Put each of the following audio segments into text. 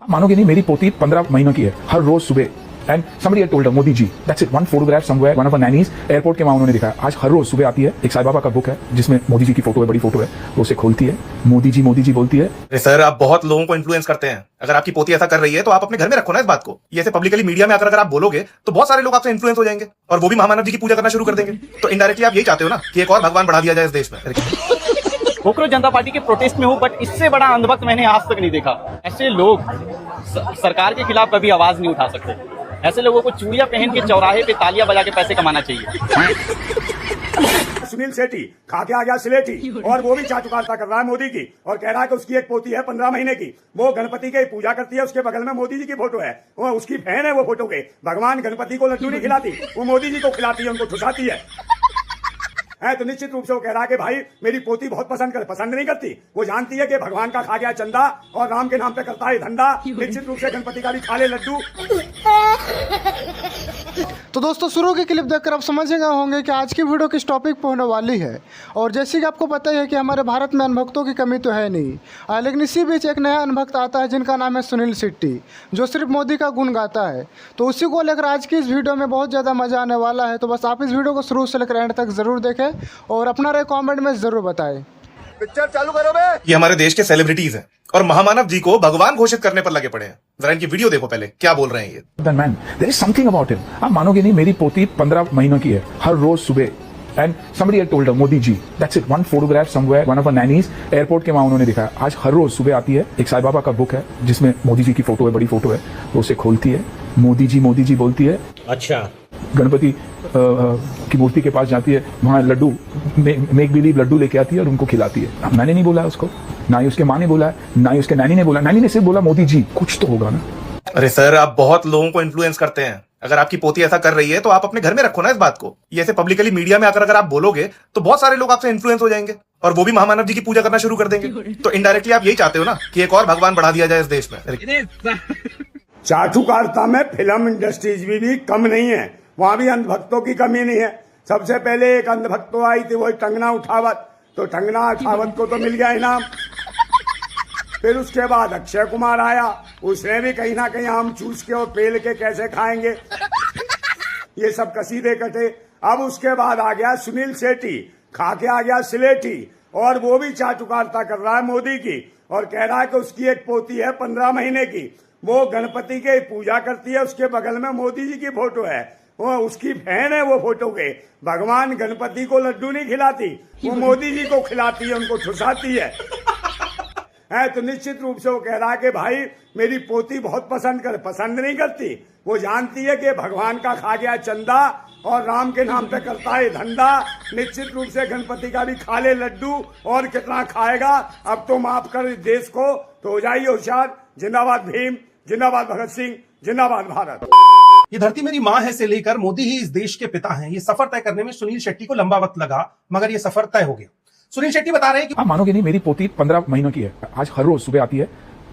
मानोगे नहीं, मेरी पोती 15 महीनों की है। हर रोज सुबह and somebody had told her, Modi ji, that's it, one photograph somewhere, one of her nannies, airport के वहां उन्होंने दिखाया। आज हर रोज सुबह आती है, एक साईं बाबा का बुक है जिसमें मोदी जी की फोटो है, बड़ी फोटो है, वो उसे खोलती है, मोदी जी बोलती है। अरे सर, आप बहुत लोगों को इन्फ्लुएंस करते हैं। अगर आपकी पोती ऐसा कर रही है तो आप अपने घर में रखो ना इस बात को। ये ऐसे पब्लिकली मीडिया में आकर अगर आप बोलोगे तो बहुत सारे लोग आपसे इन्फ्लुएंस हो जाएंगे और वो भी महामानव जी की पूजा करना शुरू कर देंगे। तो इनडायरेक्टली आप यही चाहते हो ना कि एक और भगवान बढ़ा दिया जाए इस देश में। कोकरोच जनता पार्टी के प्रोटेस्ट में हूँ, बट इससे बड़ा अंधभक्त मैंने आज तक नहीं देखा। ऐसे लोग सरकार के खिलाफ कभी आवाज नहीं उठा सकते। ऐसे लोगों को चूड़ियां पहन के चौराहे पे तालियां बजा के पैसे कमाना चाहिए। सुनील शेट्टी खा के आ गया सिलेटी और वो भी चाटुकारिता कर रहा है मोदी की और कह रहा है कि उसकी एक पोती है 15 महीने की, वो गणपति की पूजा करती है, उसके बगल में मोदी जी की फोटो है, वो उसकी बहन है। वो फोटो के भगवान गणपति को लड्डू नहीं खिलाती, वो मोदी जी को खिलाती है, उनको ठुसाती है। तो निश्चित रूप से वो कह रहा है कि भाई मेरी पोती बहुत पसंद नहीं करती। वो जानती है कि भगवान का खा गया चंदा और राम के नाम पे करता है धंधा। निश्चित रूप से गणपति का भी खा ले लड्डू। तो दोस्तों, शुरू की क्लिप देखकर आप समझ गए होंगे कि आज की वीडियो किस टॉपिक पर होने वाली है। और जैसे कि आपको पता ही है कि हमारे भारत में अनभक्तों की कमी तो है नहीं, लेकिन इसी बीच एक नया अनभक्त आता है जिनका नाम है सुनील शेट्टी, जो सिर्फ मोदी का गुण गाता है। तो उसी को लेकर आज की इस वीडियो में बहुत ज़्यादा मजा आने वाला है। तो बस आप इस वीडियो को शुरू से लेकर एंड तक जरूर देखें और अपना राय कमेंट में जरूर बताएं। पिक्चर चालू करो बे। ये हमारे देश के सेलिब्रिटीज हैं और महामानव जी को भगवान घोषित करने पर लगे पड़े हैं। जरा इनकी वीडियो देखो पहले, क्या बोल रहे हैं ये। Man, there is something about him. आप मानोगे नहीं, मेरी पोती 15 महीनों की है। हर रोज सुबह and somebody had told her, Modi ji, that's it, one photograph somewhere, one of her nannies, airport के वहां उन्होंने दिखाया। आज हर रोज सुबह आती है, एक साईं बाबा का बुक है जिसमें मोदी जी की फोटो है, बड़ी फोटो है, वो उसे खोलती है, मोदी जी बोलती है। अच्छा, गणपति की मूर्ति के पास जाती है, वहां लड्डू मेक बिलीव लड्डू लेके आती है और उनको खिलाती है। मैंने नहीं बोला उसको, ना ही उसके माँ ने बोला, ना ही उसके नैनी ने बोला। नैनी ने सिर्फ बोला मोदी जी, कुछ तो होगा ना। अरे सर, आप बहुत लोगों को इन्फ्लुएंस करते हैं। अगर आपकी पोती ऐसा कर रही है तो आप अपने घर में रखो ना इस बात को। ये ऐसे पब्लिकली मीडिया में आकर अगर आप बोलोगे तो बहुत सारे लोग आपसे इन्फ्लुएंस हो जाएंगे और वो भी महामानव जी की पूजा करना शुरू कर देंगे। तो इनडायरेक्टली आप यही चाहते हो ना कि एक और भगवान बढ़ा दिया जाए इस देश में। चाटुकारिता में फिल्म इंडस्ट्रीज भी कम नहीं है, वहां भी अंधभक्तों की कमी नहीं है। सबसे पहले एक अंधभक्त आई थी, वही टंगना उठावत, तो टंगना उठावत को तो मिल गया इनाम। फिर उसके बाद अक्षय कुमार आया, उसने भी कहीं ना कहीं आम चूस के और पेल के कैसे खाएंगे ये सब कसीदे कटे। अब उसके बाद आ गया सुनील शेट्टी, खा के आ गया सिलेटी और वो भी चाटुकारिता कर रहा है मोदी की और कह रहा है कि उसकी एक पोती है 15 महीने की, वो गणपति की पूजा करती है, उसके बगल में मोदी जी की फोटो है, वो उसकी बहन है। वो फोटो के भगवान गणपति को लड्डू नहीं खिलाती, वो मोदी जी को खिलाती है, उनको ठुसाती है। तो निश्चित रूप से वो कह रहा है कि भाई मेरी पोती बहुत पसंद नहीं करती। वो जानती है कि भगवान का खा गया चंदा और राम के नाम पे करता है धंधा। निश्चित रूप से गणपति का भी खा ले लड्डू और कितना खाएगा। अब तो माफ कर देश को, तो हो जाइए होशियार। जिंदाबाद भीम, जिंदाबाद भगत सिंह, जिंदाबाद भारत। ये धरती मेरी माँ है से लेकर मोदी ही इस देश के पिता हैं, ये सफर तय करने में सुनील शेट्टी को लंबा वक्त लगा, मगर ये सफर तय हो गया। सुनील शेट्टी बता रहे हैं कि आप मानोगे नहीं, मेरी पोती 15 महीनों की है। आज हर रोज सुबह आती है,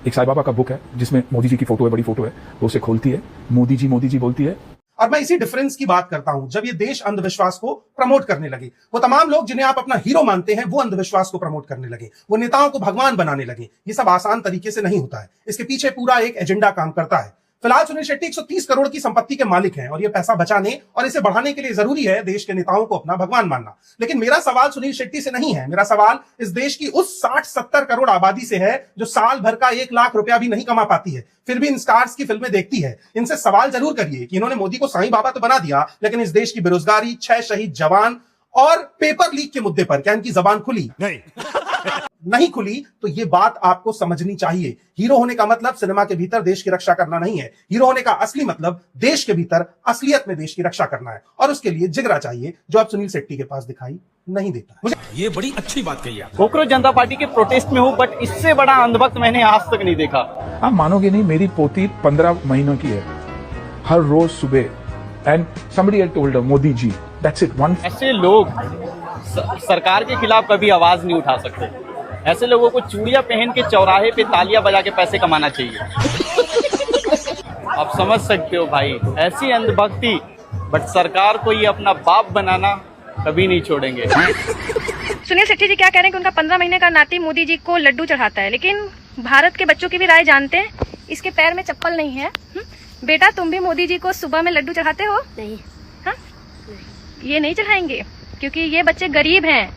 एक साईं बाबा का बुक है जिसमें मोदी जी की फोटो है, बड़ी फोटो है, वो उसे खोलती है, मोदी जी बोलती है। और मैं इसी डिफरेंस की बात करता हूं, जब ये देश अंधविश्वास को प्रमोट करने लगे, वो तमाम लोग जिन्हें आप अपना हीरो मानते हैं वो अंधविश्वास को प्रमोट करने लगे, वो नेताओं को भगवान बनाने लगे। ये सब आसान तरीके से नहीं होता है, इसके पीछे पूरा एक एजेंडा काम करता है। फिलहाल सुनील शेट्टी 130 करोड़ की संपत्ति के मालिक हैं और ये पैसा बचाने और इसे बढ़ाने के लिए जरूरी है देश के नेताओं को अपना भगवान मानना। लेकिन मेरा सवाल सुनील शेट्टी से नहीं है, मेरा सवाल इस देश की उस 60-70 करोड़ आबादी से है जो साल भर का 1 लाख रुपया भी नहीं कमा पाती है, फिर भी इन स्टार्स की फिल्में देखती है। इनसे सवाल जरूर करिए कि इन्होंने मोदी को साईं बाबा तो बना दिया, लेकिन इस देश की बेरोजगारी, 6 शहीद जवान और पेपर लीक के मुद्दे पर क्या इनकी जबान खुली? नहीं खुली। तो ये बात आपको समझनी चाहिए। हीरो होने का मतलब सिनेमा के भीतर देश की रक्षा करना नहीं है। हीरो होने का असली मतलब देश के भीतर असलियत में देश की रक्षा करना है और उसके लिए जिगरा चाहिए, जो आप सुनील शेट्टी के पास दिखाई नहीं देता। मुझे ये बड़ी अच्छी बात कही आप। कोकरोच जनता पार्टी के प्रोटेस्ट में हूँ, बट इससे बड़ा अंधभक्त मैंने आज तक नहीं देखा। आप मानोगे नहीं, मेरी पोती 15 महीनों की है। हर रोज सुबह and somebody had told her, Modi ji, that's it, one। ऐसे लोग सरकार के खिलाफ कभी आवाज नहीं उठा सकते। ऐसे लोगों को चूड़ियां पहन के चौराहे पे तालियां बजा के पैसे कमाना चाहिए। आप समझ सकते हो भाई, ऐसी अंधभक्ति, बट सरकार को ये अपना बाप बनाना कभी नहीं छोड़ेंगे। सुनील शेट्टी जी क्या कह रहे हैं कि उनका 15 महीने का नाती मोदी जी को लड्डू चढ़ाता है, लेकिन भारत के बच्चों की भी राय जानते हैं इसके पैर में चप्पल नहीं है। बेटा तुम भी मोदी जी को सुबह में लड्डू चढ़ाते हो? नहीं। हाँ, ये नहीं चढ़ाएंगे क्योंकि ये बच्चे गरीब हैं,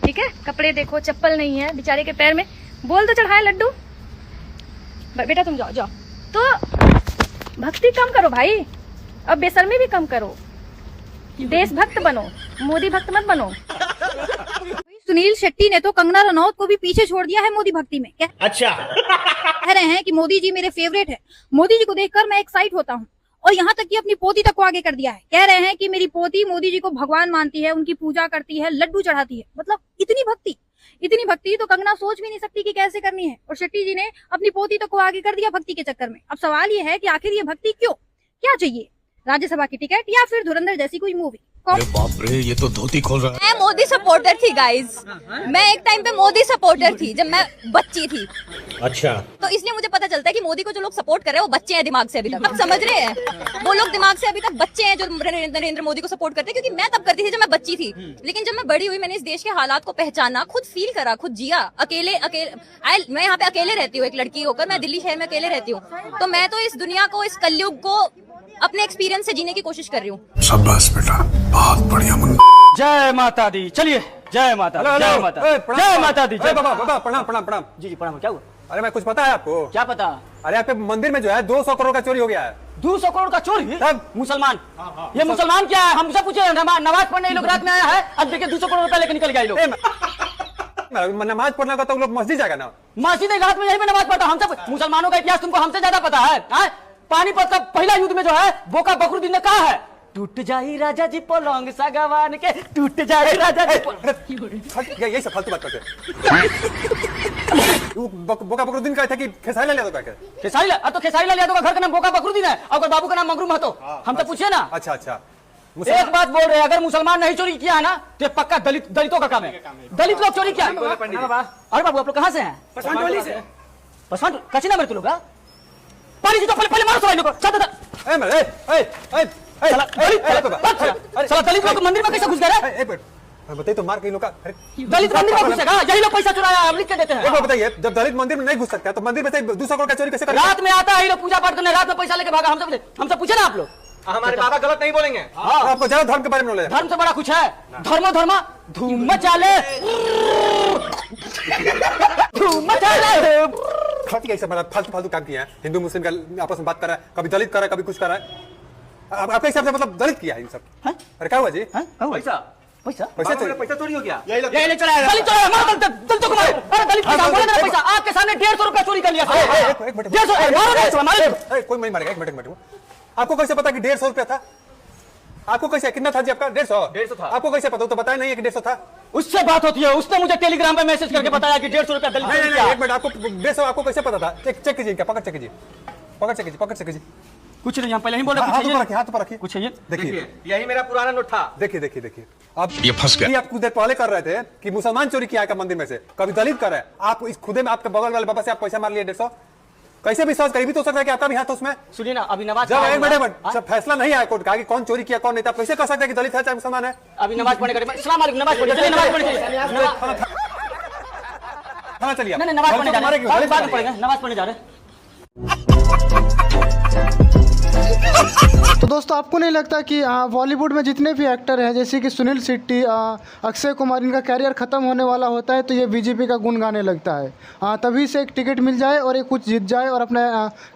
ठीक है। कपड़े देखो, चप्पल नहीं है बेचारे के पैर में, बोल तो चढ़ाए लड्डू। बेटा तुम जाओ जाओ। तो भक्ति कम करो भाई, अब बेशर्मी भी कम करो, देशभक्त बनो, मोदी भक्त मत बनो। सुनील शेट्टी ने तो कंगना रनौत को भी पीछे छोड़ दिया है मोदी भक्ति में। क्या अच्छा कह रहे हैं कि मोदी जी मेरे फेवरेट है, मोदी जी को देखकर मैं एक्साइट होता हूँ, और यहाँ तक कि अपनी पोती तक को आगे कर दिया है। कह रहे हैं कि मेरी पोती मोदी जी को भगवान मानती है, उनकी पूजा करती है, लड्डू चढ़ाती है। मतलब इतनी भक्ति तो कंगना सोच भी नहीं सकती कि कैसे करनी है, और शेट्टी जी ने अपनी पोती तक को आगे कर दिया भक्ति के चक्कर में। अब सवाल ये है कि आखिर ये भक्ति क्यों, क्या चाहिए, राज्यसभा की टिकट या फिर धुरंधर जैसी कोई मूवी? बाप रे, ये तो धोती खोल रहा है। मैं मोदी सपोर्टर थी गाइज, मैं एक टाइम पे मोदी सपोर्टर थी जब मैं बच्ची थी। अच्छा, तो इसलिए मुझे पता चलता है कि मोदी को जो लोग सपोर्ट कर रहे हैं वो बच्चे हैं दिमाग से अभी तक। आप समझ रहे हैं, वो लोग दिमाग से अभी तक बच्चे हैं जो नरेंद्र मोदी को सपोर्ट करते हैं। क्योंकि मैं तब करती थी जब मैं बच्ची थी, लेकिन जब मैं बड़ी हुई मैंने इस देश के हालात को पहचाना, खुद फील करा, खुद जिया। अकेले मैं यहाँ पे अकेले रहती हूँ, एक लड़की होकर मैं दिल्ली शहर में अकेले रहती हूँ। तो मैं तो इस दुनिया को, इस कलयुग को अपने एक्सपीरियंस से जीने की कोशिश कर रही हूँ। शाबाश बेटा, बहुत बढ़िया मन। जय माता दी। चलिए, जय माता दी, जय माता, जय माता दी। बाबा प्रणाम प्रणाम प्रणाम। जी जी प्रणाम। क्या हुआ? अरे मैं कुछ पता है आपको? क्या पता? अरे आपके मंदिर में जो है 200 करोड़ का चोरी हो गया है। 200 करोड़ का चोरी? तब मुसलमान, ये मुसलमान क्या है? हमसे पूछे, नमाज पढ़ने ये लोग रात में आया है, अब देखिए 200 करोड़ रुपया लेकर निकल गया ये लोग। नमाज पढ़ने का तो लोग मस्जिद जाएगा ना, मस्जिद रात में यहीं पे नमाज पढ़ता। हमसे मुसलमानों का इतिहास तुमको हमसे ज्यादा पता है? पानीपत का पहला युद्ध में जो है बोका बकरुद्दीन ने कहा है, टूट जाई राजा जी पलंग सगवान के, टूट जाई राजा जी यही सब फालतू बात करते बोका बकरुद्दीन का था कि खेसारी लाल यादव का? खेसारी लाल, तो खेसारी लाल यादव का घर का नाम बोका बकरुद्दीन है और बाबू का नाम मगरू महतो। हमसे पूछिए ना। अच्छा अच्छा, एक बात बोल रहे हैं, अगर मुसलमान नहीं चोरी किया है ना तो पक्का दलितों का काम है। दलित लोग चोरी किया। अरे बाबू आप लोग कहाँ से हैं? पसवान से। पसवान कच्ची ना मेरे तुम लोग पानी जी तो पहले मारो सवाई लोग। दलित लोग मंदिर में कैसे घुस गए? बताइए तो मार कई लोग दलित मंदिर में घुसेगा, यही लोग पैसा चुराया हम लिख के देते हैं। बताइए, जब दलित मंदिर में नहीं घुस सकता तो मंदिर में से 200 करोड़ का चोरी कैसे? रात में आता है ये लोग पूजा पाठ करने, रात में पैसा लेके भागा। हमसे पूछे ना आप लोग। हमारे बाबा गलत नहीं बोलेंगे। आपको ज्यादा धर्म के बारे में नॉलेज है? धर्म से बड़ा कुछ है? धर्म धूम मचा ले, धूम मचा ले। फालतू फालतू काम किया है। हिंदू मुस्लिम का आपस में बात कर रहा है, कभी दलित कर रहा है, कभी कुछ कर रहा है। आपके हिसाब से मतलब दलित किया है इन सब? अरे क्या हुआ जी? पैसा चोरी हो गया। यही चलाया दलितों को मारो। अरे दलित पैसा आपके सामने 150 रुपया चोरी कर लिया। 150 कोई नहीं मारेगा। एक मिनट आपको कैसे पता कि 150 रुपया था? आपको कैसे, कितना था जी आपका? 150 था। आपको कैसे पता? तो बताया नहीं है कि 150 था। उससे बात होती है, उसने मुझे टेलीग्राम पे मैसेज करके बताया कि 150 रुपया दलित। नहीं, एक मिनट, आपको 150 आपको कैसे पता था? चेक कीजिए, क्या पकड़ चेक कीजिए, पकड़ चेक कीजिए। कुछ नहीं, हम पहले ही बोले हाथ पर रखिए। कुछ है, देखिए यही मेरा पुराना नोट था। देखिए आप ये फंस गया। आप कुछ देर पहले कर रहे थे कि मुसलमान चोरी किया है मंदिर में से, कभी दलित कर रहे हैं। आप इस खुदे में आपके बगल वाले बाबा से आप पैसा मार लिए 150। कैसे विश्वास करीबी तो हो सकता है कि आपका भी हाथ उसमें? सुनिए ना, अभी नमाज जब एक मिनट सब फैसला नहीं आया कोर्ट का कि कौन चोरी किया कौन नहीं था, कैसे कह सकते हैं कि दलित है चाहे मुसलमान है? अभी नमाज पढ़ने का इस्लाम वालेकुम, नमाज पढ़िए, चलिए नमाज पढ़ने चलिए। नहीं नमाज पढ़ने जा रहे हैं, बाद में पढ़ेंगे, नमाज पढ़ने जा रहे हैं। तो दोस्तों आपको नहीं लगता कि बॉलीवुड में जितने भी एक्टर हैं जैसे कि सुनील शेट्टी, अक्षय कुमार, इनका कैरियर ख़त्म होने वाला होता है तो ये बीजेपी का गुण गाने लगता है, तभी से एक टिकट मिल जाए और एक कुछ जीत जाए और अपने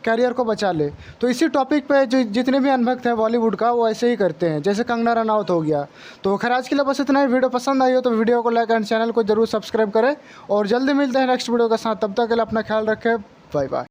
कैरियर को बचा ले। तो इसी टॉपिक पे जो जितने भी अनभक्त हैं बॉलीवुड का वो ऐसे ही करते हैं, जैसे कंगना रनौत हो गया। तो खैर आज के लिए बस इतना ही। वीडियो पसंद आई हो तो वीडियो को लाइक एंड चैनल को जरूर सब्सक्राइब करें और जल्दी मिलते हैं नेक्स्ट वीडियो के साथ। तब तक के लिए अपना ख्याल रखें। Bye bye.